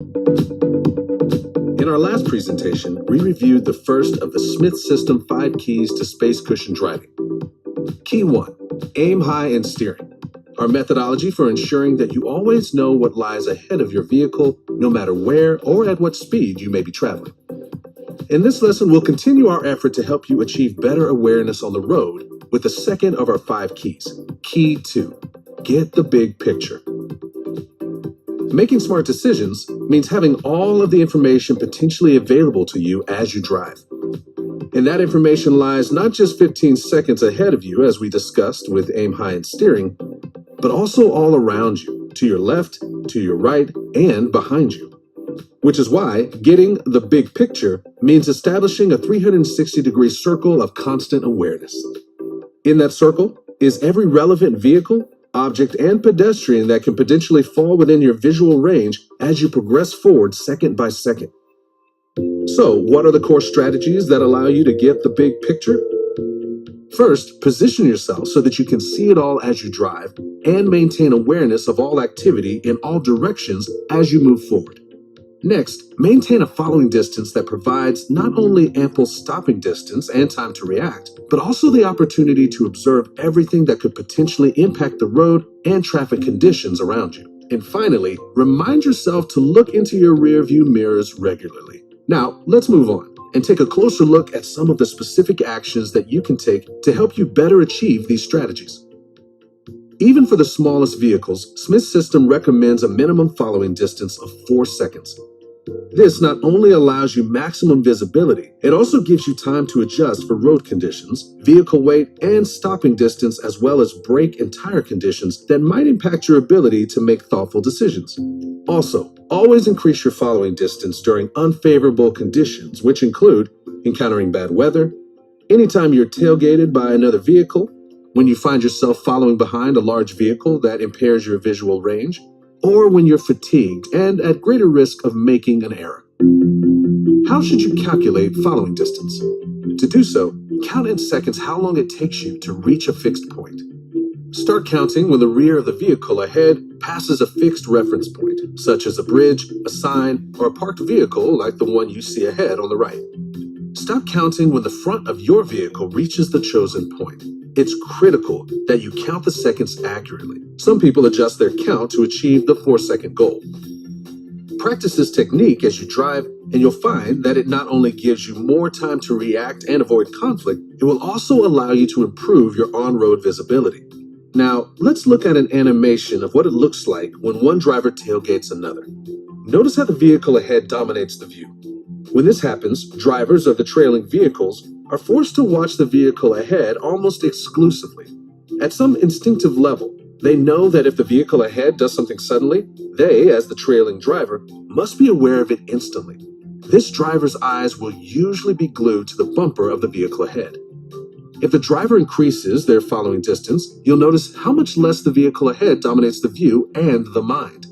In our last presentation, we reviewed the first of the Smith System 5 keys to space cushion driving. Key 1, aim high in steering. Our methodology for ensuring that you always know what lies ahead of your vehicle, no matter where or at what speed you may be traveling. In this lesson, we'll continue our effort to help you achieve better awareness on the road with the second of our 5 keys. Key 2, get the big picture. Making smart decisions means having all of the information potentially available to you as you drive. And that information lies not just 15 seconds ahead of you, as we discussed with aim high in steering, but also all around you, to your left, to your right, and behind you. Which is why getting the big picture means establishing a 360-degree circle of constant awareness. In that circle is every relevant vehicle, object, and pedestrian that can potentially fall within your visual range as you progress forward second by second. So, what are the core strategies that allow you to get the big picture? First, position yourself so that you can see it all as you drive and maintain awareness of all activity in all directions as you move forward. Next, maintain a following distance that provides not only ample stopping distance and time to react, but also the opportunity to observe everything that could potentially impact the road and traffic conditions around you. And finally, remind yourself to look into your rearview mirrors regularly. Now, let's move on and take a closer look at some of the specific actions that you can take to help you better achieve these strategies. Even for the smallest vehicles, Smith's system recommends a minimum following distance of 4 seconds. This not only allows you maximum visibility, it also gives you time to adjust for road conditions, vehicle weight, and stopping distance, as well as brake and tire conditions that might impact your ability to make thoughtful decisions. Also, always increase your following distance during unfavorable conditions, which include encountering bad weather, anytime you're tailgated by another vehicle, when you find yourself following behind a large vehicle that impairs your visual range, or when you're fatigued and at greater risk of making an error. How should you calculate following distance? To do so, count in seconds how long it takes you to reach a fixed point. Start counting when the rear of the vehicle ahead passes a fixed reference point, such as a bridge, a sign, or a parked vehicle like the one you see ahead on the right. Stop counting when the front of your vehicle reaches the chosen point. It's critical that you count the seconds accurately. Some people adjust their count to achieve the 4-second goal. Practice this technique as you drive, and you'll find that it not only gives you more time to react and avoid conflict, it will also allow you to improve your on-road visibility. Now, let's look at an animation of what it looks like when one driver tailgates another. Notice how the vehicle ahead dominates the view. When this happens, drivers of the trailing vehicles are forced to watch the vehicle ahead almost exclusively. At some instinctive level, they know that if the vehicle ahead does something suddenly, they, as the trailing driver, must be aware of it instantly. This driver's eyes will usually be glued to the bumper of the vehicle ahead. If the driver increases their following distance, you'll notice how much less the vehicle ahead dominates the view and the mind.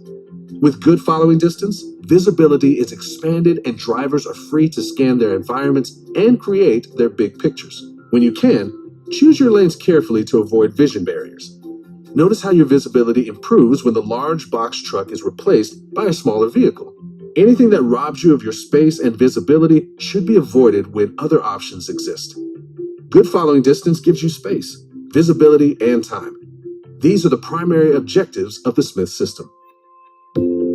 With good following distance, visibility is expanded and drivers are free to scan their environments and create their big pictures. When you can, choose your lanes carefully to avoid vision barriers. Notice how your visibility improves when the large box truck is replaced by a smaller vehicle. Anything that robs you of your space and visibility should be avoided when other options exist. Good following distance gives you space, visibility, and time. These are the primary objectives of the Smith system.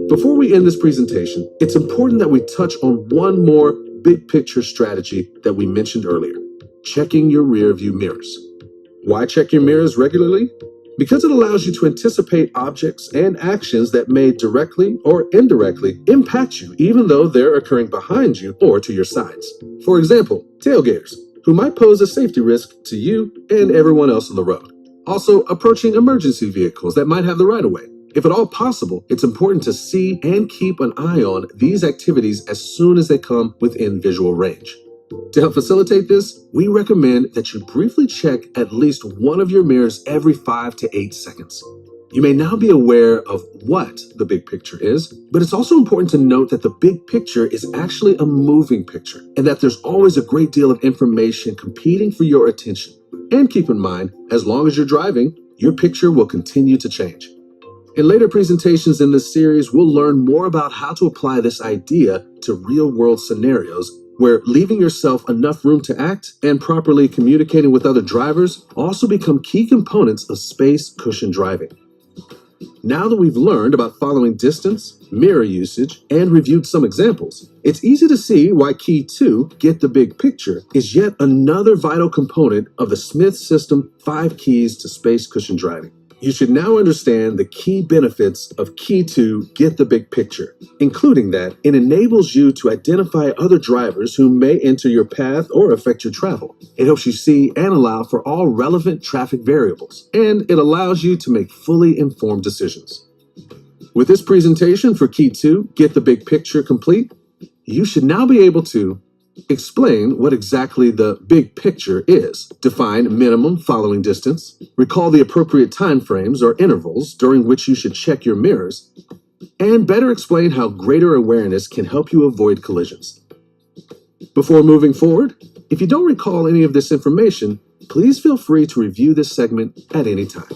Before we end this presentation, it's important that we touch on one more big picture strategy that we mentioned earlier: checking your rear view mirrors. Why check your mirrors regularly? Because it allows you to anticipate objects and actions that may directly or indirectly impact you, even though they're occurring behind you or to your sides. For example, tailgaters, who might pose a safety risk to you and everyone else on the road. Also, approaching emergency vehicles that might have the right of way. If at all possible, it's important to see and keep an eye on these activities as soon as they come within visual range. To help facilitate this, we recommend that you briefly check at least one of your mirrors every 5 to 8 seconds. You may now be aware of what the big picture is, but it's also important to note that the big picture is actually a moving picture and that there's always a great deal of information competing for your attention. And keep in mind, as long as you're driving, your picture will continue to change. In later presentations in this series, we'll learn more about how to apply this idea to real-world scenarios where leaving yourself enough room to act and properly communicating with other drivers also become key components of space cushion driving. Now that we've learned about following distance, mirror usage, and reviewed some examples, it's easy to see why Key 2, Get the Big Picture, is yet another vital component of the Smith System 5 Keys to Space Cushion Driving. You should now understand the key benefits of Key 2, Get the Big Picture, including that it enables you to identify other drivers who may enter your path or affect your travel. It helps you see and allow for all relevant traffic variables, and it allows you to make fully informed decisions. With this presentation for Key 2, Get the Big Picture complete, you should now be able to explain what exactly the big picture is, define minimum following distance, recall the appropriate time frames or intervals during which you should check your mirrors, and better explain how greater awareness can help you avoid collisions. Before moving forward, if you don't recall any of this information, please feel free to review this segment at any time.